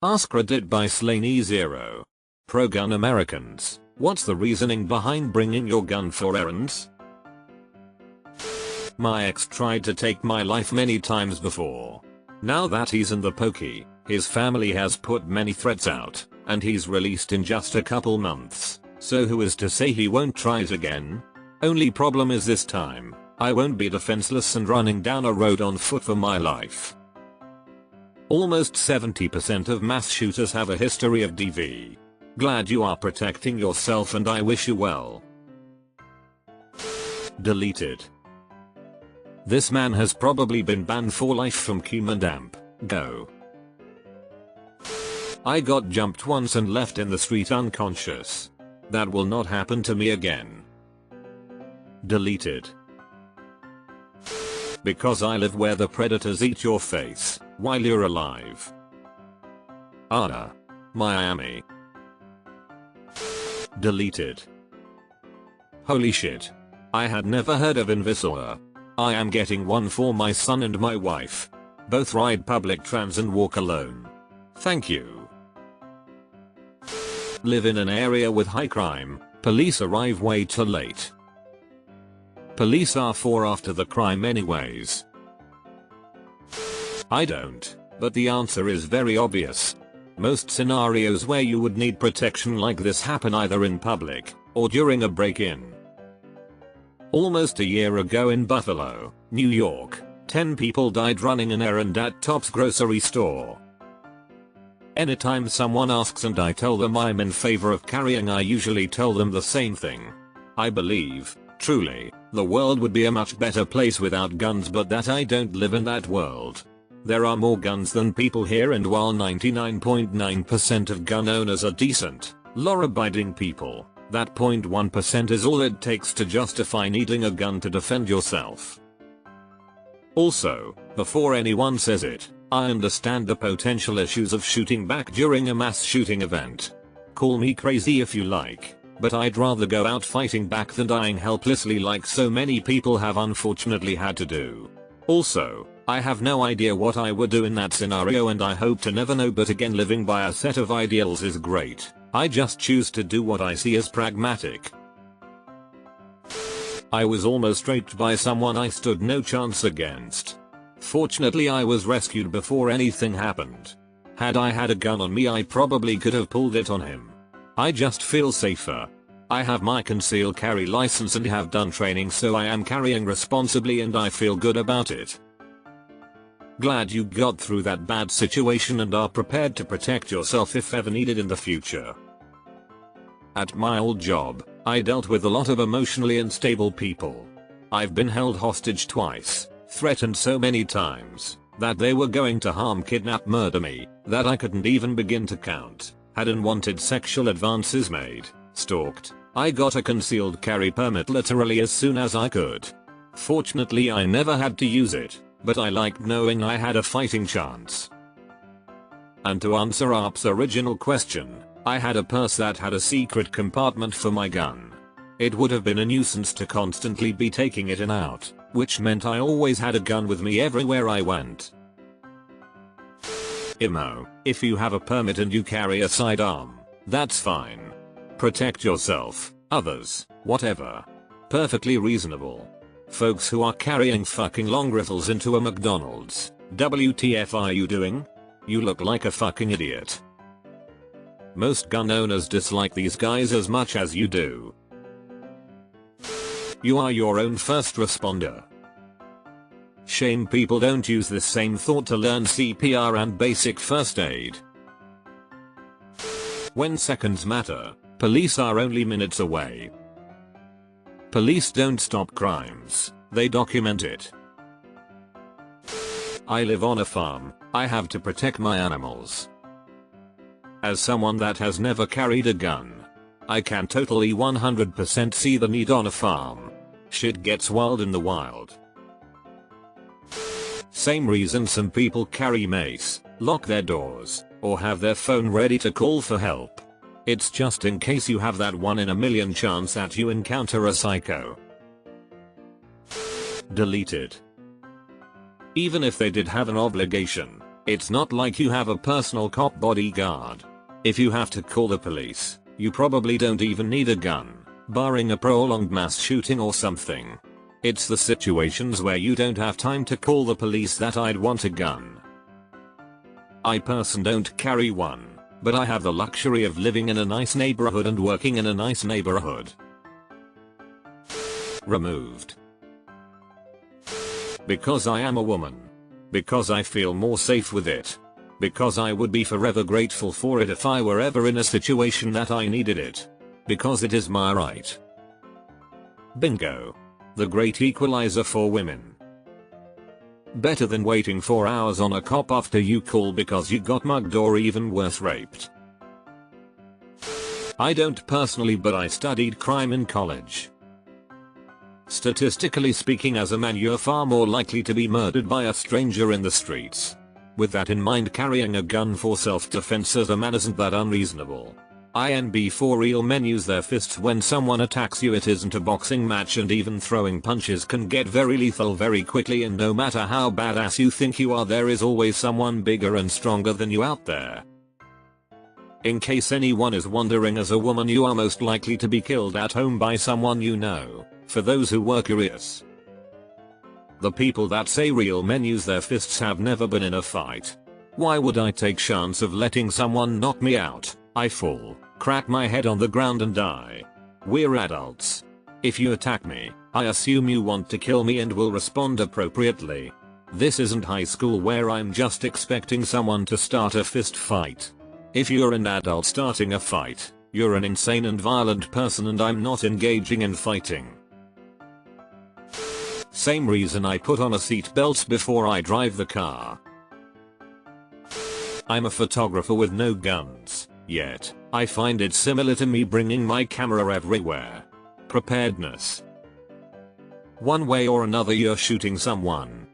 AskReddi by Slaney0. Pro-gun Americans, what's the reasoning behind bringing your gun for errands? My ex tried to take my life many times before. Now that he's in the pokey, his family has put many threats out, and he's released in just a couple months, so who is to say he won't try it again? Only problem is this time, I won't be defenseless and running down a road on foot for my life. Almost 70% of mass shooters have a history of DV. Glad you are protecting yourself and I wish you well. Deleted. This man has probably been banned for life from Commandant. Go. I got jumped once and left in the street unconscious. That will not happen to me again. Deleted. Because I live where the predators eat your face while you're alive. Anna. Miami. Deleted. Holy shit. I had never heard of Invisor. I am getting one for my son and my wife. Both ride public trans and walk alone. Thank you. Live in an area with high crime. Police arrive way too late. Police are for after the crime anyways. I don't, but the answer is very obvious. Most scenarios where you would need protection like this happen either in public or during a break-in. Almost a year ago in Buffalo, New York, 10 people died running an errand at Tops grocery store. Anytime someone asks and I tell them I'm in favor of carrying, I usually tell them the same thing. I believe, truly, the world would be a much better place without guns, but that I don't live in that world. There are more guns than people here, and while 99.9% of gun owners are decent, law-abiding people, that 0.1% is all it takes to justify needing a gun to defend yourself. Also, before anyone says it, I understand the potential issues of shooting back during a mass shooting event. Call me crazy if you like, but I'd rather go out fighting back than dying helplessly like so many people have unfortunately had to do. Also, I have no idea what I would do in that scenario and I hope to never know, but again, living by a set of ideals is great. I just choose to do what I see as pragmatic. I was almost raped by someone I stood no chance against. Fortunately I was rescued before anything happened. Had I had a gun on me I probably could have pulled it on him. I just feel safer. I have my concealed carry license and have done training, so I am carrying responsibly and I feel good about it. Glad you got through that bad situation and are prepared to protect yourself if ever needed in the future. At my old job, I dealt with a lot of emotionally unstable people. I've been held hostage twice, threatened so many times that they were going to harm, kidnap, murder me, that I couldn't even begin to count, had unwanted sexual advances made, stalked. I got a concealed carry permit literally as soon as I could. Fortunately I never had to use it, but I liked knowing I had a fighting chance. And to answer Arp's original question, I had a purse that had a secret compartment for my gun. It would have been a nuisance to constantly be taking it in and out, which meant I always had a gun with me everywhere I went. Imo, if you have a permit and you carry a sidearm, that's fine. Protect yourself, others, whatever. Perfectly reasonable. Folks who are carrying fucking long rifles into a McDonald's, WTF are you doing? You look like a fucking idiot. Most gun owners dislike these guys as much as you do. You are your own first responder. Shame people don't use this same thought to learn CPR and basic first aid. When seconds matter, police are only minutes away. Police don't stop crimes, they document it. I live on a farm, I have to protect my animals. As someone that has never carried a gun, I can totally 100% see the need on a farm. Shit gets wild in the wild. Same reason some people carry mace, lock their doors, or have their phone ready to call for help. It's just in case you have that 1 in a million chance that you encounter a psycho. Deleted. Even if they did have an obligation, It's not like you have a personal cop bodyguard. If you have to call the police, you probably don't even need a gun, barring a prolonged mass shooting or something. It's the situations where you don't have time to call the police that I'd want a gun. I personally don't carry one, but I have the luxury of living in a nice neighborhood and working in a nice neighborhood. Removed. Because I am a woman. Because I feel more safe with it. Because I would be forever grateful for it if I were ever in a situation that I needed it. Because it is my right. Bingo. The great equalizer for women. Better than waiting 4 hours on a cop after you call because you got mugged or even worse raped. I don't personally, but I studied crime in college. Statistically speaking, as a man you're far more likely to be murdered by a stranger in the streets. With that in mind, carrying a gun for self-defense as a man isn't that unreasonable. For real men use their fists when someone attacks you. It isn't a boxing match, and even throwing punches can get very lethal very quickly, and no matter how badass you think you are, there is always someone bigger and stronger than you out there. In case anyone is wondering, as a woman you are most likely to be killed at home by someone you know, for those who were curious. The people that say real men use their fists have never been in a fight. Why would I take chance of letting someone knock me out? I fall, crack my head on the ground and die. We're adults. If you attack me, I assume you want to kill me and will respond appropriately. This isn't high school where I'm just expecting someone to start a fist fight. If you're an adult starting a fight, you're an insane and violent person, and I'm not engaging in fighting. Same reason I put on a seatbelt before I drive the car. I'm a photographer with no guns, yet I find it similar to me bringing my camera everywhere. Preparedness. One way or another you're shooting someone.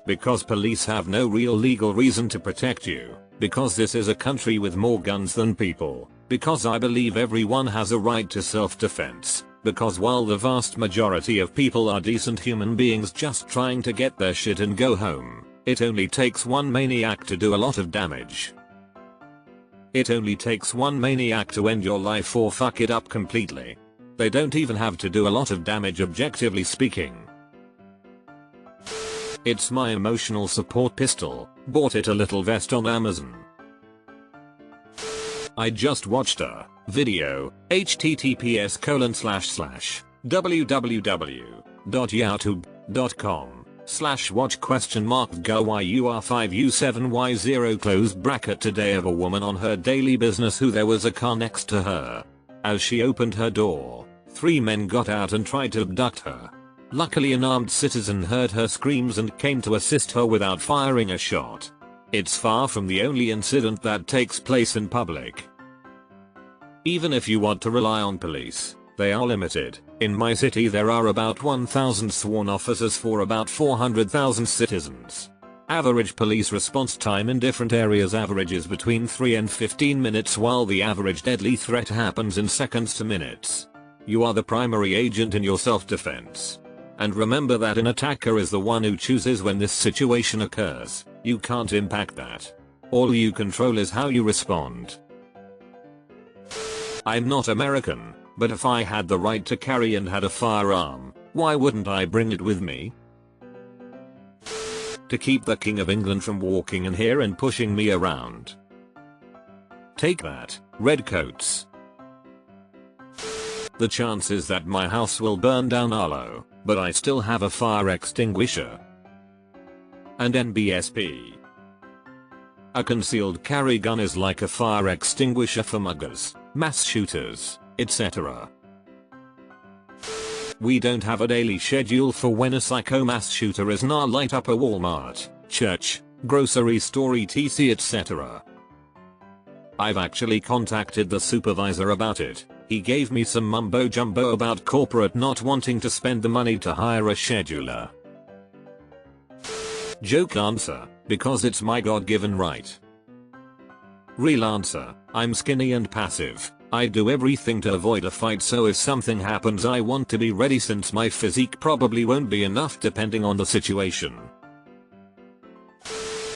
Because police have no real legal reason to protect you. Because this is a country with more guns than people. Because I believe everyone has a right to self-defense. Because while the vast majority of people are decent human beings just trying to get their shit and go home, it only takes one maniac to do a lot of damage. It only takes one maniac to end your life or fuck it up completely. They don't even have to do a lot of damage, objectively speaking. It's my emotional support pistol. Bought it a little vest on Amazon. I just watched a video, https://www.youtube.com/watch?GoYUR5U7Y0 today, of a woman on her daily business who there was a car next to her. As she opened her door, 3 men got out and tried to abduct her. Luckily an armed citizen heard her screams and came to assist her without firing a shot. It's far from the only incident that takes place in public. Even if you want to rely on police, they are limited. In my city there are about 1,000 sworn officers for about 400,000 citizens. Average police response time in different areas averages between 3 and 15 minutes, while the average deadly threat happens in seconds to minutes. You are the primary agent in your self-defense. And remember that an attacker is the one who chooses when this situation occurs. You can't impact that. All you control is how you respond. I'm not American, but if I had the right to carry and had a firearm, why wouldn't I bring it with me? To keep the King of England from walking in here and pushing me around. Take that, redcoats. The chances that my house will burn down are low, but I still have a fire extinguisher. And NBSP. A concealed carry gun is like a fire extinguisher for muggers, mass shooters, etc. We don't have a daily schedule for when a psycho mass shooter is gonna light up a Walmart, church, grocery store, etc, etc. I've actually contacted the supervisor about it. He gave me some mumbo jumbo about corporate not wanting to spend the money to hire a scheduler. Joke answer, because it's my God-given right. Real answer, I'm skinny and passive. I do everything to avoid a fight, so if something happens I want to be ready, since my physique probably won't be enough depending on the situation.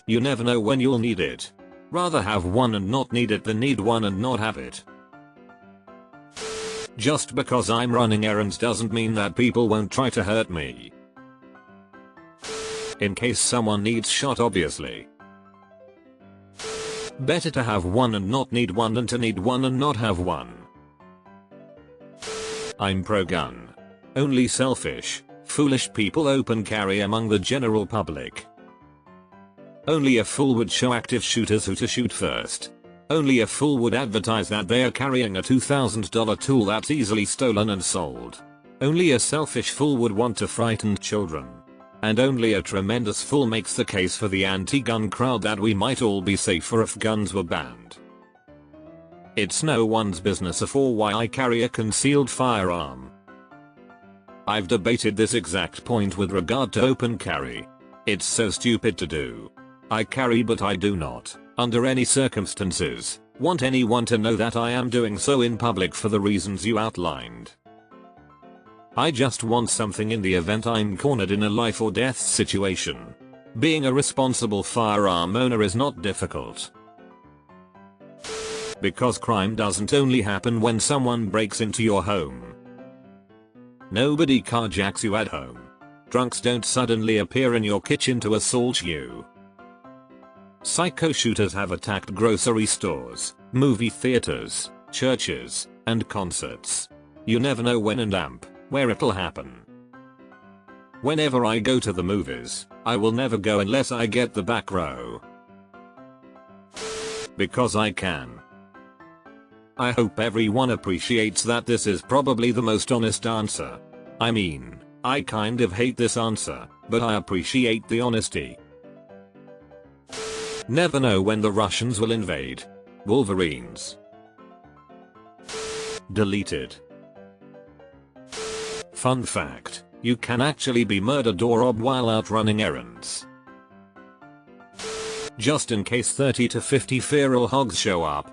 You never know when you'll need it. Rather have one and not need it than need one and not have it. Just because I'm running errands doesn't mean that people won't try to hurt me. In case someone needs shot, obviously. Better to have one and not need one than to need one and not have one. I'm pro-gun. Only selfish, foolish people open carry among the general public. Only a fool would show active shooters who to shoot first. Only a fool would advertise that they are carrying a $2,000 tool that's easily stolen and sold. Only a selfish fool would want to frighten children. And only a tremendous fool makes the case for the anti-gun crowd that we might all be safer if guns were banned. It's no one's business if or why I carry a concealed firearm. I've debated this exact point with regard to open carry. It's so stupid to do. I carry but I do not, under any circumstances, want anyone to know that I am doing so in public for the reasons you outlined. I just want something in the event I'm cornered in a life or death situation. Being a responsible firearm owner is not difficult. Because crime doesn't only happen when someone breaks into your home. Nobody carjacks you at home. Drunks don't suddenly appear in your kitchen to assault you. Psycho shooters have attacked grocery stores, movie theaters, churches, and concerts. You never know when and where it'll happen. Whenever I go to the movies, I will never go unless I get the back row. Because I can. I hope everyone appreciates that this is probably the most honest answer. I mean, I kind of hate this answer, but I appreciate the honesty. Never know when the Russians will invade. Wolverines. Deleted. Fun fact, you can actually be murdered or robbed while out running errands. Just in case 30 to 50 feral hogs show up,